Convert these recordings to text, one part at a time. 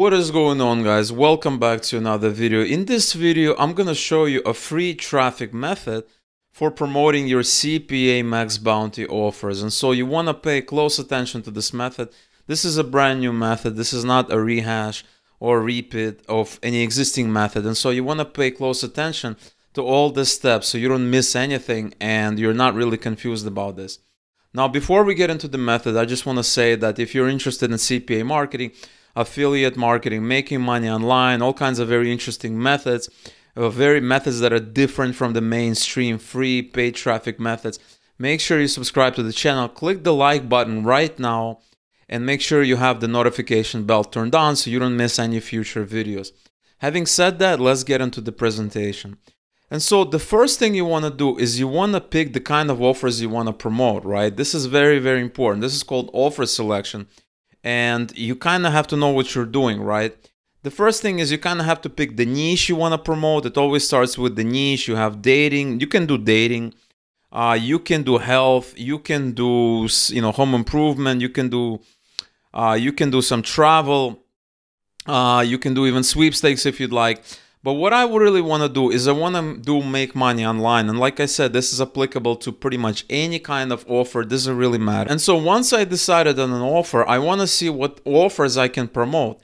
What is going on, guys? Welcome back to another video. In this video, I'm gonna show you a free traffic method for promoting your CPA MaxBounty offers. And so you want to pay close attention to this method. This is a brand new method. This is not a rehash or repeat of any existing method. And so you want to pay close attention to all the steps so you don't miss anything and you're not really confused about this. Now, before we get into the method, I just want to say that if you're interested in CPA marketing, affiliate marketing, making money online, all kinds of very interesting methods, methods that are different from the mainstream free paid traffic methods. Make sure you subscribe to the channel, click the like button right now, and make sure you have the notification bell turned on so you don't miss any future videos. Having said that, let's get into the presentation. And so the first thing you want to do is you want to pick the kind of offers you want to promote, right? This is very, very important. This is called offer selection. And you kind of have to know what you're doing, right? The first thing is you kind of have to pick the niche you want to promote. It always starts with the niche. You have dating. You can do dating. You can do health. You can do, home improvement. You can do some travel. You can do even sweepstakes if you'd like. But what I really want to do is I want to do make money online. And like I said, this is applicable to pretty much any kind of offer. It doesn't really matter. And so once I decided on an offer, I want to see what offers I can promote.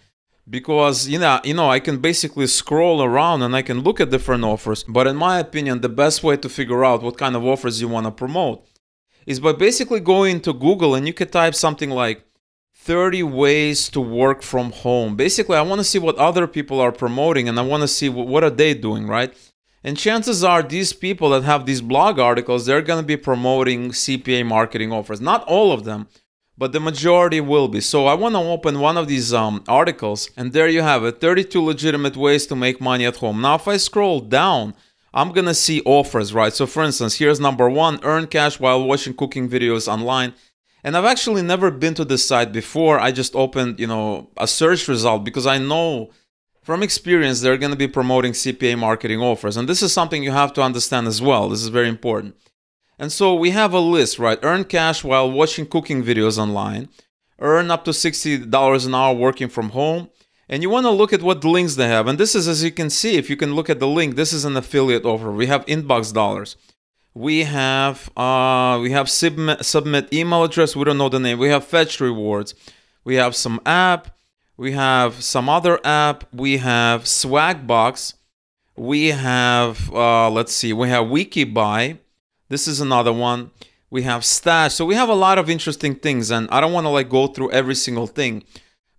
Because, I can basically scroll around and I can look at different offers. But in my opinion, the best way to figure out what kind of offers you want to promote is by basically going to Google and you could type something like 30 ways to work from home. Basically, I want to see what other people are promoting and I want to see what are they doing, right? And chances are these people that have these blog articles, they're going to be promoting CPA marketing offers. Not all of them, but the majority will be. So I want to open one of these articles and there you have it, 32 legitimate ways to make money at home. Now, if I scroll down, I'm going to see offers, right? So for instance, here's number one, earn cash while watching cooking videos online. And I've actually never been to this site before. I just opened, a search result because I know from experience they're going to be promoting CPA marketing offers. And this is something you have to understand as well. This is very important. And so we have a list, right? Earn cash while watching cooking videos online. Earn up to $60 an hour working from home. And you want to look at what links they have. And this is, as you can see, if you can look at the link, this is an affiliate offer. We have inbox dollars. We have submit email address. We don't know the name. We have fetch rewards. We have some app. We have some other app. We have Swagbox. We have we have Wikibuy. This is another one. We have Stash. So we have a lot of interesting things, and I don't want to go through every single thing,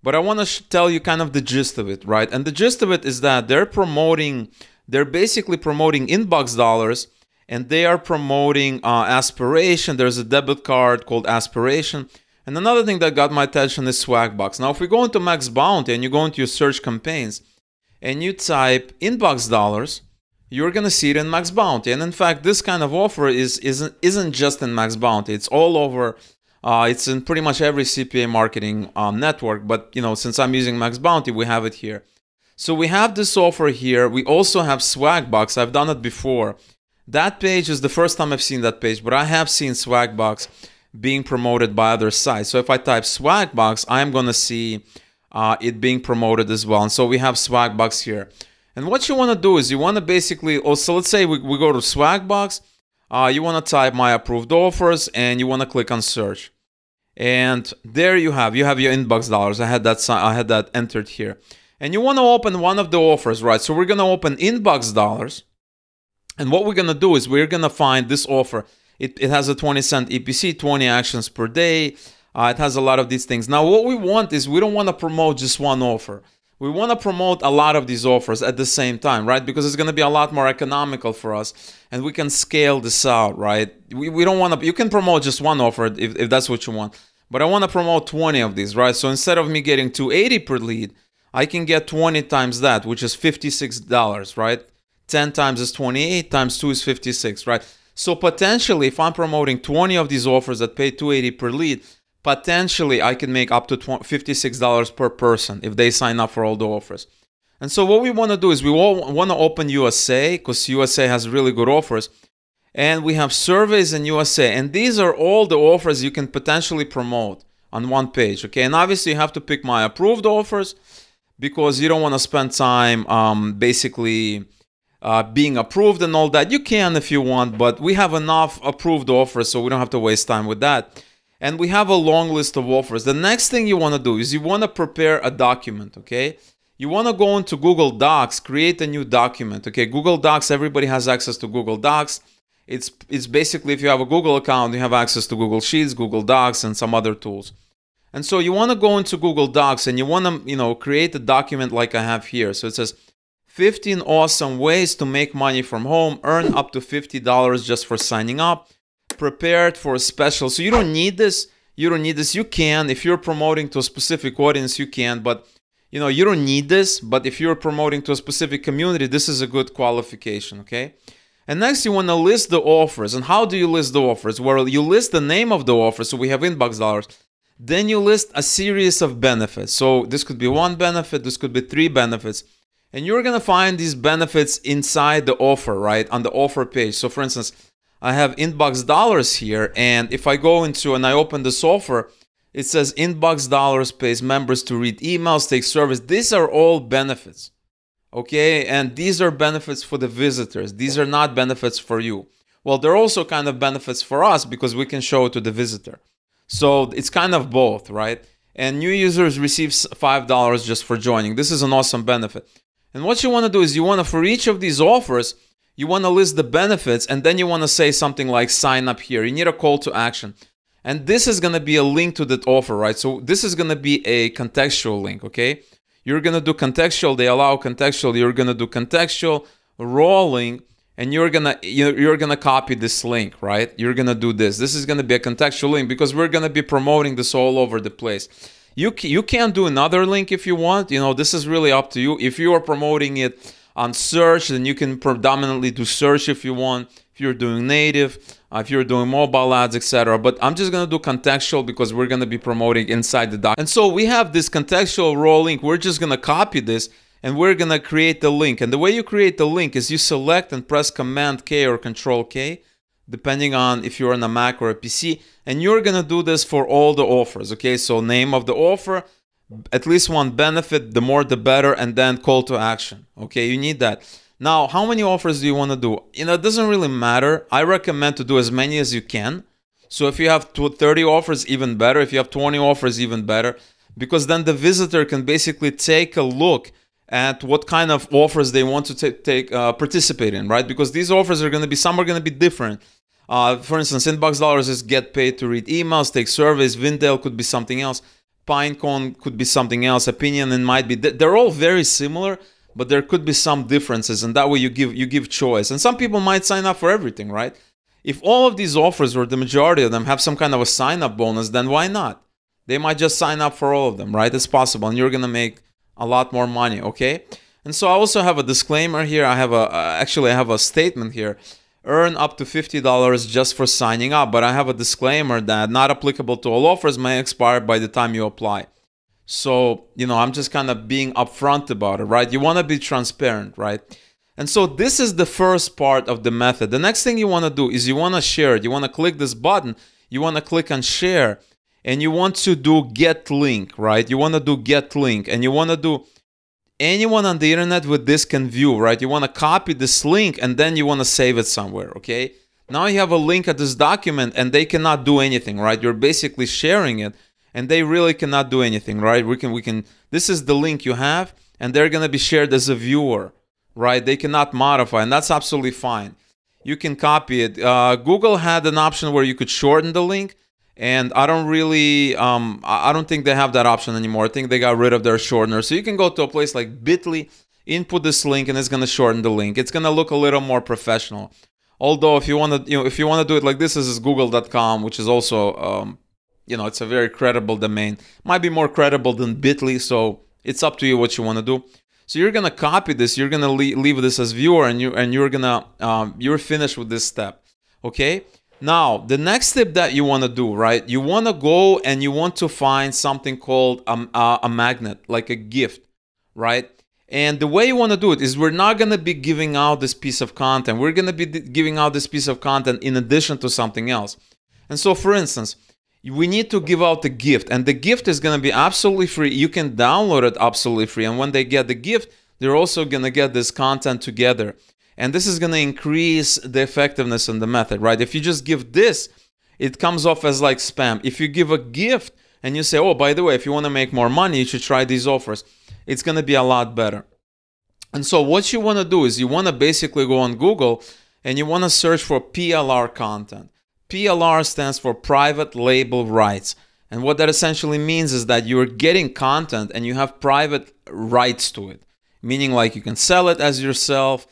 but I want to tell you kind of the gist of it, right? And the gist of it is that they're basically promoting inbox dollars. And they are promoting Aspiration. There's a debit card called Aspiration. And another thing that got my attention is Swagbox. Now, if we go into MaxBounty and you go into your search campaigns and you type inbox dollars, you're going to see it in MaxBounty. And in fact, this kind of offer isn't just in MaxBounty. It's all over. It's in pretty much every CPA marketing network. But, since I'm using MaxBounty, we have it here. So we have this offer here. We also have Swagbox. I've done it before. That page is the first time I've seen that page, but I have seen Swagbox being promoted by other sites. So if I type Swagbox, I'm going to see it being promoted as well. And so we have Swagbox here. And what you want to do is you want to basically, so let's say we go to Swagbox, you want to type my approved offers and you want to click on search. And there you have your inbox dollars. I had that entered here. And you want to open one of the offers, right? So we're going to open inbox dollars. And what we're going to do is we're going to find this offer. It has a 20-cent EPC, 20 actions per day. It has a lot of these things. Now, what we want is we don't want to promote just one offer. We want to promote a lot of these offers at the same time, right? Because it's going to be a lot more economical for us. And we can scale this out, right? We don't want to, you can promote just one offer if that's what you want. But I want to promote 20 of these, right? So instead of me getting $280 per lead, I can get 20 times that, which is $56, right? 10 times is 28, times 2 is 56, right? So potentially, if I'm promoting 20 of these offers that pay $280 per lead, potentially I can make up to $56 per person if they sign up for all the offers. And so what we want to do is we want to open USA because USA has really good offers. And we have surveys in USA. And these are all the offers you can potentially promote on one page, okay? And obviously, you have to pick my approved offers. because you don't want to spend time basically being approved and all that. You can if you want, but we have enough approved offers, so we don't have to waste time with that. And we have a long list of offers. The next thing you want to do is you want to prepare a document, okay? You want to go into Google Docs, create a new document, okay? Google Docs, everybody has access to Google Docs. It's basically, if you have a Google account, you have access to Google Sheets, Google Docs, and some other tools. And so you want to go into Google Docs and you want to, create a document like I have here. So it says 15 awesome ways to make money from home, earn up to $50 just for signing up. Prepared for a special. So you don't need this. You don't need this. You can, if you're promoting to a specific audience, you can, but you don't need this. But if you're promoting to a specific community, this is a good qualification, okay? And next, you want to list the offers. And how do you list the offers? Well, you list the name of the offer. So we have inbox dollars. Then you list a series of benefits. So this could be one benefit. This could be 3 benefits. And you're going to find these benefits inside the offer, right? On the offer page. So for instance, I have inbox dollars here, and if I go into and I open this offer, it says inbox dollars pays members to read emails, take service. These are all benefits, okay? And these are benefits for the visitors. These are not benefits for you. Well, they're also kind of benefits for us because we can show it to the visitor. So it's kind of both, right? And new users receive $5 just for joining. This is an awesome benefit. And what you want to do is you want to, for each of these offers, you want to list the benefits, and then you want to say something like sign up here. You need a call to action. And this is going to be a link to that offer, right? So this is going to be a contextual link, okay? You're going to do contextual. They allow contextual. You're going to do contextual, rolling, and you're going to copy this link, right? You're going to do this. This is going to be a contextual link because we're going to be promoting this all over the place. You can do another link if you want. This is really up to you. If you are promoting it on search, then you can predominantly do search if you want, if you're doing native, if you're doing mobile ads, etc. But I'm just going to do contextual because we're going to be promoting inside the doc. And so we have this contextual raw link. We're just going to copy this and we're going to create the link. And the way you create the link is you select and press Command K or Control K, depending on if you're on a Mac or a PC. And you're going to do this for all the offers, okay? So name of the offer, at least one benefit, the more the better, and then call to action. Okay, you need that. Now, how many offers do you want to do? It doesn't really matter. I recommend to do as many as you can. So if you have 30 offers, even better. If you have 20 offers, even better. Because then the visitor can basically take a look at what kind of offers they want to participate in, right? Because these offers are going to be, some are going to be different. For instance, inbox dollars is get paid to read emails, take surveys. Vindale could be something else. Pinecone could be something else. Opinion and might be. They're all very similar, but there could be some differences, and that way you give choice. And some people might sign up for everything, right? If all of these offers, or the majority of them, have some kind of a sign-up bonus, then why not? They might just sign up for all of them, right? It's possible, and you're gonna make a lot more money, okay? And so I also have a disclaimer here. I have a statement here. Earn up to $50 just for signing up, but I have a disclaimer that not applicable to all offers, may expire by the time you apply. So, I'm just kind of being upfront about it, right? You want to be transparent, right? And so this is the first part of the method. The next thing you want to do is you want to share it. You want to click this button. You want to click on share, and you want to do get link, right? You want to do get link, and you want to do anyone on the internet with this can view, right? You want to copy this link and then you want to save it somewhere, okay? Now you have a link at this document and they cannot do anything, right? You're basically sharing it and they really cannot do anything, right? This is the link you have and they're going to be shared as a viewer, right? They cannot modify, and that's absolutely fine. You can copy it. Google had an option where you could shorten the link, and I don't think they have that option anymore. I think they got rid of their shortener. So you can go to a place like Bitly, input this link, and it's going to shorten the link. It's going to look a little more professional. Although if you want to do it like this is google.com, which is also it's a very credible domain. Might be more credible than Bitly, so it's up to you what you want to do. So you're going to copy this, you're going to leave this as viewer, and you're finished with this step. Okay? Now, the next step that you want to do, right? You want to go and you want to find something called a magnet, like a gift, right? And the way you want to do it is we're not going to be giving out this piece of content. We're going to be giving out this piece of content in addition to something else. And so, for instance, we need to give out the gift, and the gift is going to be absolutely free. You can download it absolutely free, and when they get the gift, they're also going to get this content together, and this is going to increase the effectiveness in the method, right? If you just give this, it comes off as like spam. If you give a gift and you say, oh, by the way, if you want to make more money, you should try these offers, it's going to be a lot better. And so what you want to do is you want to basically go on Google and you want to search for PLR content. PLR stands for private label rights. And what that essentially means is that you're getting content and you have private rights to it. Meaning like you can sell it as yourself.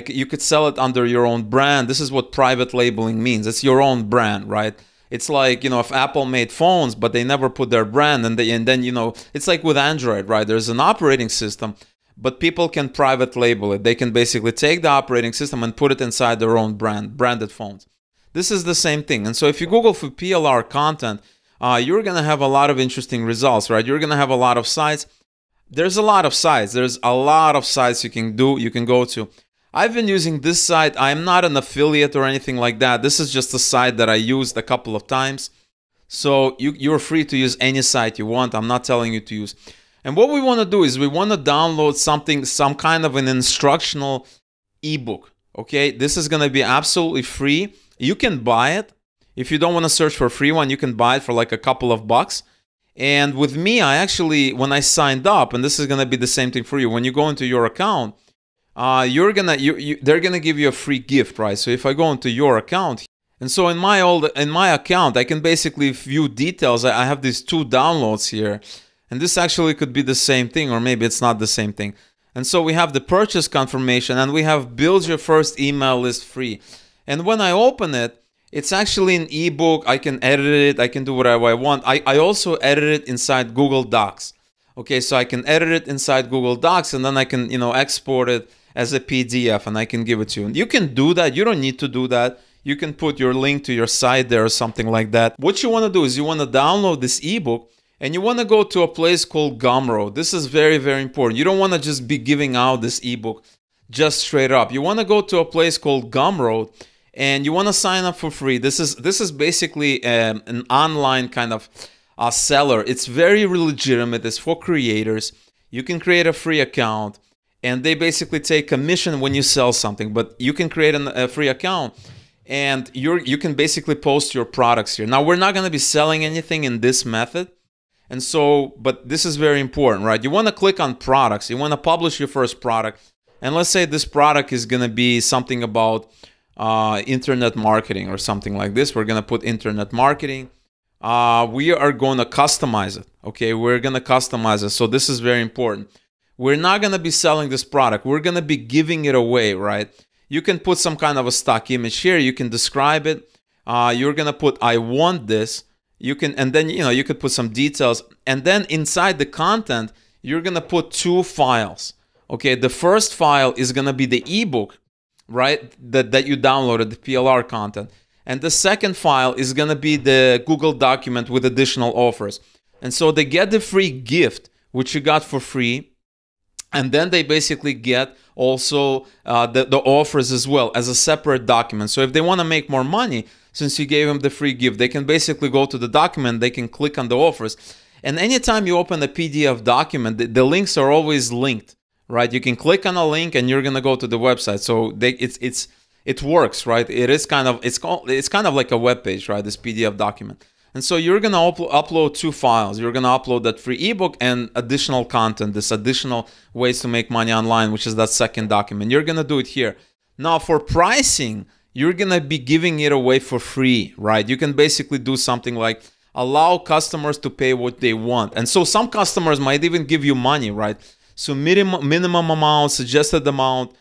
You could sell it under your own brand. This is what private labeling means. It's your own brand, right? It's like, you know, if Apple made phones, but they never put their brand, and then, you know, it's like with Android, right? There's an operating system, but people can private label it. They can basically take the operating system and put it inside their own branded phones. This is the same thing. And so if you Google for PLR content, you're going to have a lot of interesting results, right? You're going to have a lot of sites. There's a lot of sites. There's a lot of sites you can go to. I've been using this site. I'm not an affiliate or anything like that. This is just a site that I used a couple of times. So you're free to use any site you want. I'm not telling you to use. And what we want to do is we want to download some kind of an instructional ebook. Okay, this is going to be absolutely free. You can buy it. If you don't want to search for a free one, you can buy it for like a couple of bucks. And with me, I actually, when I signed up, and this is going to be the same thing for you, when you go into your account, they're gonna give you a free gift, right? So if I go into your account, and so in my account, I can basically view details. I have these 2 downloads here, and this actually could be the same thing, or maybe it's not the same thing. And so we have the purchase confirmation, and we have build your first email list free. And when I open it, it's actually an ebook. I can edit it. I can do whatever I want. I also edit it inside Google Docs. Okay, so I can edit it inside Google Docs, and then I can, you know, export it as a PDF, and I can give it to you. You can do that. You don't need to do that. You can put your link to your site there or something like that. What you want to do is you want to download this ebook, and you want to go to a place called Gumroad. This is very, very important. You don't want to just be giving out this ebook just straight up. You want to go to a place called Gumroad, and you want to sign up for free. This is basically an online kind of seller. It's very legitimate. It's for creators. You can create a free account, and they basically take commission when you sell something. But you can create a free account, and you can basically post your products here. Now, we're not going to be selling anything in this method, and so, but this is very important, right? You want to click on products. You want to publish your first product, and let's say this product is going to be something about internet marketing or something like this. We're going to put internet marketing. We are going to customize it. Okay, we're going to customize it. So this is very important. We're not going to be selling this product. We're going to be giving it away, right? You can put some kind of a stock image here. You can describe it. You're going to put, I want this. You can, and then, you know, you could put some details. And then inside the content, you're going to put 2 files. Okay, the first file is going to be the ebook, right? That you downloaded, the PLR content. And the second file is going to be the Google document with additional offers. And so they get the free gift, which you got for free. And then they basically get also the offers as well as a separate document. So if they want to make more money, since you gave them the free gift, they can basically go to the document, they can click on the offers. And anytime you open a PDF document, the links are always linked, right? You can click on a link and you're going to go to the website. So it works, right? It's kind of like a web page, right? This PDF document. And so you're going to upload 2 files. You're going to upload that free ebook and additional content, this additional ways to make money online, which is that second document. You're going to do it here. Now for pricing, you're going to be giving it away for free, right? You can basically do something like allow customers to pay what they want. And so some customers might even give you money, right? So minimum amount, suggested amount,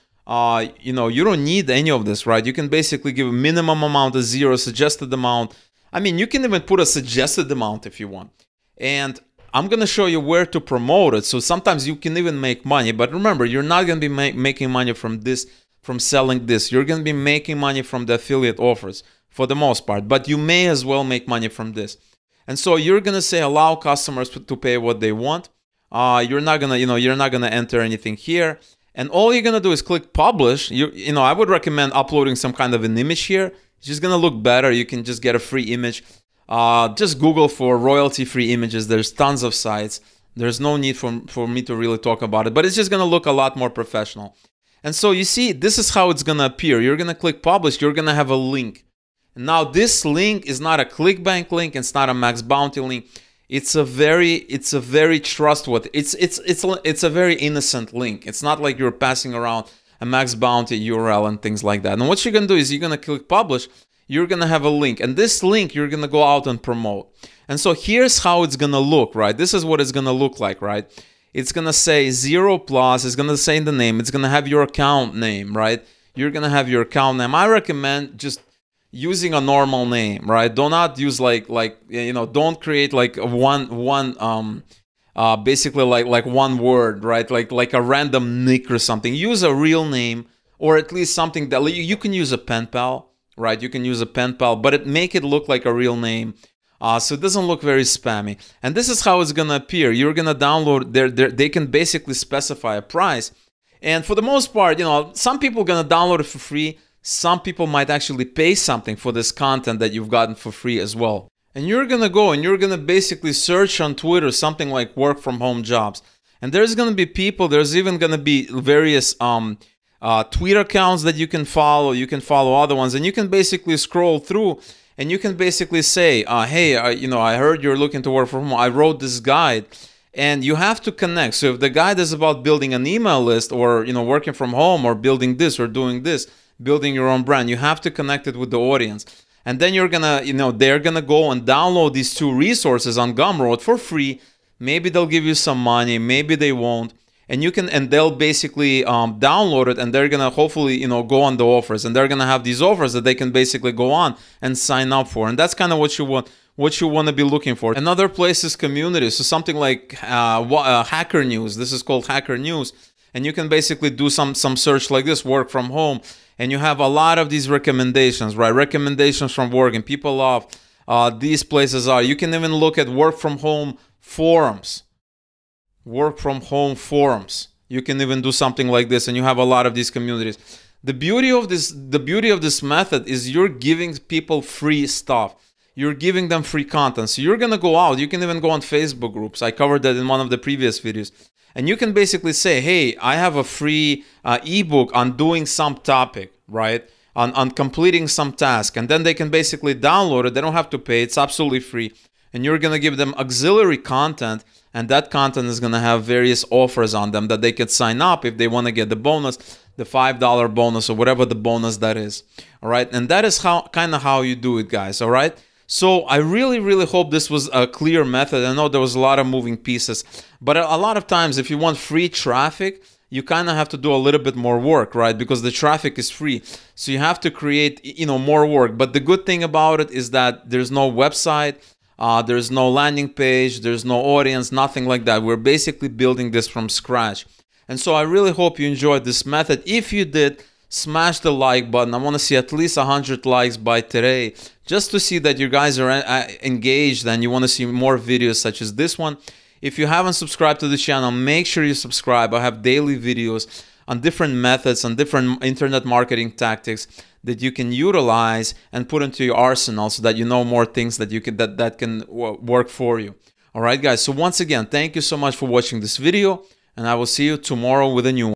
you know, you don't need any of this, right? You can basically give a minimum amount of 0, suggested amount. I mean, you can even put a suggested amount if you want. And I'm going to show you where to promote it. So sometimes you can even make money. But remember, you're not going to be making money from this, from selling this. You're going to be making money from the affiliate offers for the most part. But you may as well make money from this. And so you're going to say allow customers to pay what they want. You're not going to, you know, you're not going to enter anything here. And all you're going to do is click publish. You know, I would recommend uploading some kind of an image here. It's just going to look better. You can just get a free image. Just Google for royalty-free images. There's tons of sites. There's no need for me to really talk about it, but it's just going to look a lot more professional. And so you see, this is how it's going to appear. You're going to click publish. You're going to have a link. Now this link is not a ClickBank link. It's not a MaxBounty link. It's a very trustworthy. It's a very innocent link. It's not like you're passing around a MaxBounty URL and things like that. And what you're going to do is you're going to click publish. You're going to have a link, and this link you're going to go out and promote. And so here's how it's going to look, right? This is what it's going to look like, right? It's going to say 0+, it's going to say in the name, it's going to have your account name, right? You're going to have your account name. I recommend just using a normal name, right? Do not use don't create like basically like one word, right? Like a random nick or something. Use a real name, or at least something that you can use a pen pal. Right, you can use a pen pal, but make it look like a real name, so it doesn't look very spammy. And this is how it's gonna appear. You're gonna download. They can basically specify a price, and for the most part, some people are gonna download it for free. Some people might actually pay something for this content that you've gotten for free as well. And you're gonna go and you're gonna basically search on Twitter something like work from home jobs, and there's gonna be people. There's even gonna be various Twitter accounts that you can follow. You can follow other ones, and you can basically scroll through, and you can basically say, hey, I heard you're looking to work from home. I wrote this guide, and you have to connect. So if the guide is about building an email list, or working from home, or building this or doing this, building your own brand, you have to connect it with the audience. And then you're gonna, they're gonna go and download these two resources on Gumroad for free. Maybe they'll give you some money, maybe they won't. And they'll basically download it, and they're gonna hopefully go on the offers, and they're gonna have these offers that they can basically go on and sign up for. And that's kind of what you want to be looking for. Another place is community. So something like Hacker News. This is called Hacker News, and you can basically do some search like this, work from home, and you have a lot of these recommendations, right? Recommendations from work, and people love these places. You can even look at work from home forums. Work from home forums. You can even do something like this, and you have a lot of these communities. The beauty of this method is you're giving people free stuff. You're giving them free content. So you're gonna go out. You can even go on Facebook groups. I covered that in one of the previous videos. And you can basically say, hey, I have a free ebook on doing some topic, right? On completing some task. And then they can basically download it. They don't have to pay. It's absolutely free. And you're gonna give them auxiliary content, and that content is gonna have various offers on them that they could sign up if they want to get the bonus, the $5 bonus, or whatever the bonus that is. All right, and that is kind of how you do it, guys. All right. So I really hope this was a clear method. I know there was a lot of moving pieces, but a lot of times if you want free traffic, you kind of have to do a little bit more work, right? Because the traffic is free. So you have to create, more work. But the good thing about it is that there's no website, there's no landing page, there's no audience, nothing like that. We're basically building this from scratch. And so I really hope you enjoyed this method. If you did, smash the like button. I want to see at least 100 likes by today, just to see that you guys are engaged and you want to see more videos such as this one. If you haven't subscribed to the channel, make sure you subscribe. I have daily videos on different methods, on different internet marketing tactics that you can utilize and put into your arsenal, so that you know more things that you can that can work for you. All right, guys. So once again, thank you so much for watching this video, and I will see you tomorrow with a new one.